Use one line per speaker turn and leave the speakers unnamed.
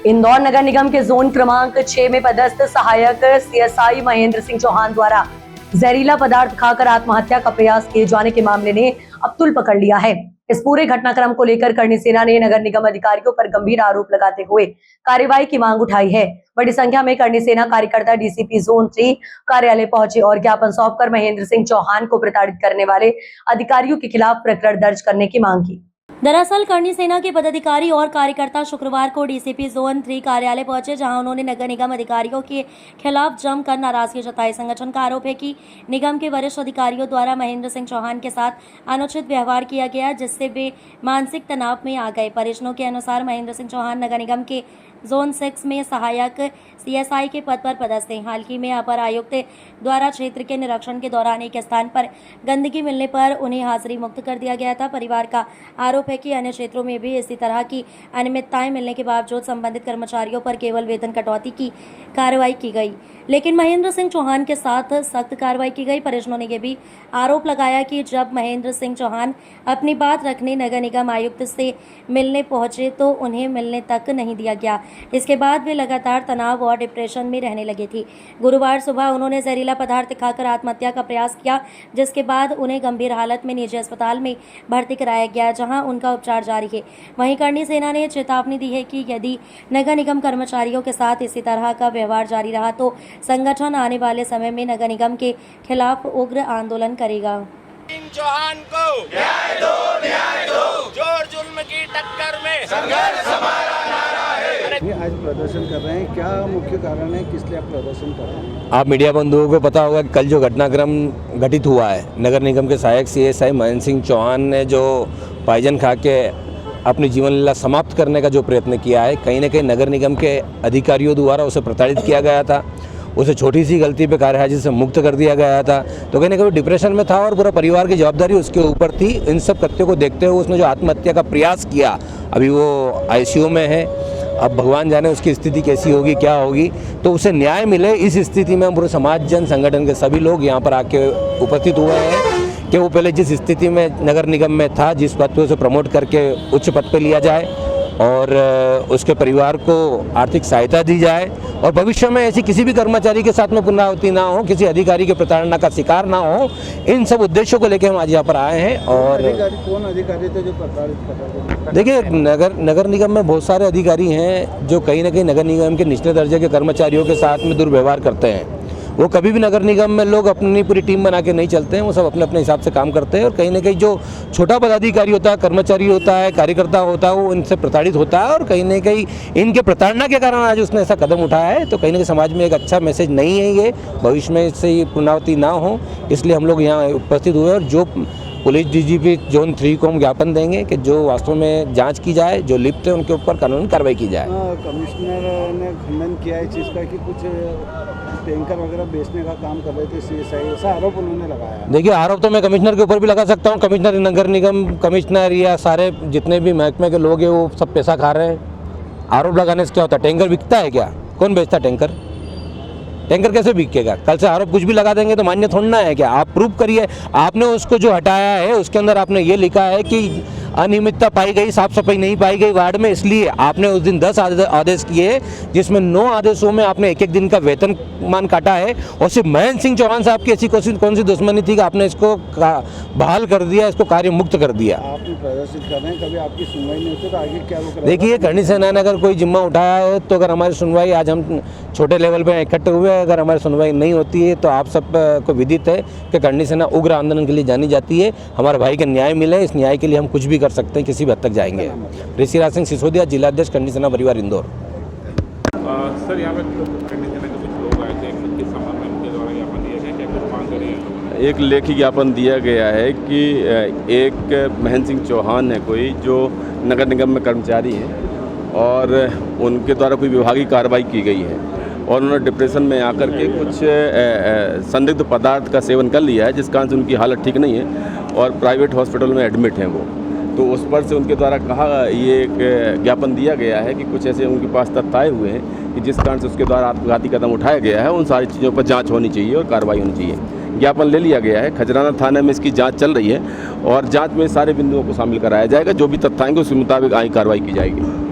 इंदौर नगर निगम के जोन क्रमांक 6 में पदस्थ सहायक सीएसआई महेंद्र सिंह चौहान द्वारा जहरीला पदार्थ खाकर आत्महत्या का प्रयास किए जाने के मामले ने अब तुल पकड़ लिया है। इस पूरे घटनाक्रम को लेकर करणी सेना ने नगर निगम अधिकारियों पर गंभीर आरोप लगाते हुए कार्रवाई की मांग उठाई है। बड़ी संख्या में करणी सेना कार्यकर्ता डीसीपी जोन 3 कार्यालय पहुंचे और ज्ञापन सौंपकर महेंद्र सिंह चौहान को प्रताड़ित करने वाले अधिकारियों के खिलाफ प्रकरण दर्ज करने की मांग की।
दरअसल करणी सेना के पदाधिकारी और कार्यकर्ता शुक्रवार को डीसीपी जोन 3 कार्यालय पहुंचे, जहां उन्होंने नगर निगम अधिकारियों के खिलाफ जमकर नाराजगी जताई। संगठन का आरोप है कि निगम के वरिष्ठ अधिकारियों द्वारा महेंद्र सिंह चौहान के साथ अनुचित व्यवहार किया गया, जिससे वे मानसिक तनाव में आ गए। परिजनों के अनुसार महेंद्र सिंह चौहान नगर निगम के जोन 6 में सहायक सीएसआई के पद पर पदस्थ हैं। हाल ही में अपर आयुक्त द्वारा क्षेत्र के निरीक्षण के दौरान एक स्थान पर गंदगी मिलने पर उन्हें हाजिरी मुक्त कर दिया गया था। परिवार का आरोप है कि अन्य क्षेत्रों में भी इसी तरह की अनियमितताएं मिलने के बावजूद संबंधित कर्मचारियों पर केवल वेतन कटौती की कार्रवाई की गई, लेकिन महेंद्र सिंह चौहान के साथ सख्त कार्रवाई की गई। परिजनों ने यह भी आरोप लगाया कि जब महेंद्र सिंह चौहान अपनी बात रखने नगर निगम आयुक्त से मिलने पहुंचे तो उन्हें मिलने तक नहीं दिया गया। इसके बाद वे लगातार तनाव और डिप्रेशन में रहने लगे थे। गुरुवार सुबह उन्होंने जहरीला पदार्थ खाकर आत्महत्या का प्रयास किया, जिसके बाद उन्हें गंभीर हालत में निजी अस्पताल में भर्ती कराया गया, जहां उनका उपचार जारी है। वहीं करणी सेना ने चेतावनी दी है कि यदि नगर निगम कर्मचारियों के साथ इसी तरह का व्यवहार जारी रहा तो संगठन आने वाले समय में नगर निगम के खिलाफ उग्र आंदोलन करेगा।
चौहान को न्याय दो, जोर जुल्म की टक्कर में संघर्ष हमारा नारा है।
आज प्रदर्शन कर रहे हैं, क्या मुख्य कारण है, किस लिए आप प्रदर्शन कर रहे हैं?
आप मीडिया बंधुओं को पता होगा कि कल जो घटनाक्रम घटित हुआ है, नगर निगम के सहायक सीएसआई महेंद्र सिंह चौहान ने जो पॉइजन खा के अपनी जीवन लीला समाप्त करने का जो प्रयत्न किया है, कहीं ना कहीं नगर निगम के अधिकारियों द्वारा उसे प्रताड़ित किया गया था। उसे छोटी सी गलती पे कार्यहाजिर से मुक्त कर दिया गया था, तो कहीं ना कहीं डिप्रेशन में था और पूरा परिवार की जवाबदारी उसके ऊपर थी। इन सब कृत्यों को देखते हुए उसने जो आत्महत्या का प्रयास किया, अभी वो आईसीयू में है। अब भगवान जाने उसकी स्थिति कैसी होगी, क्या होगी, तो उसे न्याय मिले। इस स्थिति में पूरे समाज जन संगठन के सभी लोग यहाँ पर आके उपस्थित हुए हैं कि वो पहले जिस स्थिति में नगर निगम में था, जिस पद पे उसे प्रमोट करके उच्च पद पे लिया जाए और उसके परिवार को आर्थिक सहायता दी जाए और भविष्य में ऐसी किसी भी कर्मचारी के साथ में पुनरावृत्ति ना हो, किसी अधिकारी के प्रताड़ना का शिकार ना हो। इन सब उद्देश्यों को लेकर हम आज यहाँ पर आए हैं। और
कौन अधिकारी थे जो प्रताड़ित कर रहे थे?
देखिए, नगर निगम में बहुत सारे अधिकारी हैं जो कहीं ना कहीं नगर निगम के निचले दर्जे के कर्मचारियों के साथ में दुर्व्यवहार करते हैं। वो कभी भी नगर निगम में लोग अपनी पूरी टीम बना के नहीं चलते हैं, वो सब अपने अपने हिसाब से काम करते हैं और कहीं ना कहीं जो छोटा पदाधिकारी होता है, कर्मचारी होता है, कार्यकर्ता होता है, वो इनसे प्रताड़ित होता है और कहीं ना कहीं इनके प्रताड़ना के कारण आज उसने ऐसा कदम उठाया है। तो कहीं ना कहीं समाज में एक अच्छा मैसेज नहीं है ये, भविष्य में इससे ये पुनरावृत्ति ना हो, इसलिए हम लोग यहाँ उपस्थित हुए और जो पुलिस डीजीपी जोन 3 को हम ज्ञापन देंगे कि जो वास्तव में जांच की जाए, जो लिप्त है उनके ऊपर कानूनी कार्रवाई की जाए।
कमिश्नर ने खंडन किया है इस चीज़ का कि कुछ टैंकर वगैरह बेचने का काम कर रहे थे सीएसआई, ऐसा आरोप उन्होंने लगाया।
देखिए, आरोप तो मैं कमिश्नर के ऊपर भी लगा सकता हूँ। कमिश्नर, नगर निगम कमिश्नर या सारे जितने भी महकमे के लोग हैं वो सब पैसा खा रहे हैं। आरोप लगाने से क्या होता है? टैंकर बिकता है क्या? कौन बेचता टैंकर? टैंकर कैसे बिकेगा? कल से आरोप कुछ भी लगा देंगे तो मान्य थोड़ा ना है क्या? आप प्रूव करिए। आपने उसको जो हटाया है उसके अंदर आपने ये लिखा है कि अनियमितता पाई गई, साफ सफाई नहीं पाई गई वार्ड में, इसलिए आपने उस दिन 10 आदेश किए, जिसमें 9 आदेशों में आपने एक दिन का वेतनमान काटा है और सिर्फ महेंद्र सिंह चौहान साहब की ऐसी कौन सी दुश्मनी थी कि आपने इसको बहाल कर दिया, इसको कार्य मुक्त कर दिया।
आप प्रदर्शित कर रहे हैं, कभी आपकी सुनवाई नहीं होती तो आगे क्या वो करेगा?
देखिए, करणी सेना ने अगर कोई जिम्मा उठाया है तो अगर हमारी सुनवाई, आज हम छोटे लेवल पर इकट्ठे हुए हैं, अगर हमारी सुनवाई नहीं होती है तो आप सब को विदित है कि करणी सेना उग्र आंदोलन के लिए जानी जाती है। हमारे भाई के न्याय मिले, इस न्याय के लिए हम कुछ भी कर सकते हैं, किसी भी हद तक जाएंगे। ऋषिराज सिंह सिसोदिया, जिलाध्यक्ष करणी सेना परिवार इंदौर।
सर, यहाँ पे करणी सेना के कुछ लोग आए थे, किस संबंध में उनके द्वारा ज्ञापन दिया गया, क्या कुछ मांग करें?
एक लेखी ज्ञापन दिया गया है कि एक महेंद्र सिंह चौहान है कोई, जो नगर निगम में कर्मचारी हैं और उनके द्वारा कोई विभागीय कार्रवाई की गई है और उन्होंने डिप्रेशन में आकर के कुछ संदिग्ध पदार्थ का सेवन कर लिया है, जिस कारण से उनकी हालत ठीक नहीं है और प्राइवेट हॉस्पिटल में एडमिट हैं वो। तो उस पर से उनके द्वारा कहा, ये एक ज्ञापन दिया गया है कि कुछ ऐसे उनके पास तथ्य आए हुए हैं कि जिस कारण से उसके द्वारा आत्मघाती कदम उठाया गया है। उन सारी चीज़ों पर जांच होनी चाहिए और कार्रवाई होनी चाहिए। ज्ञापन ले लिया गया है, खजराना थाने में इसकी जांच चल रही है और जांच में सारे बिंदुओं को शामिल कराया जाएगा। जो भी तथ्य आएंगे उसके मुताबिक आगे कार्रवाई की जाएगी।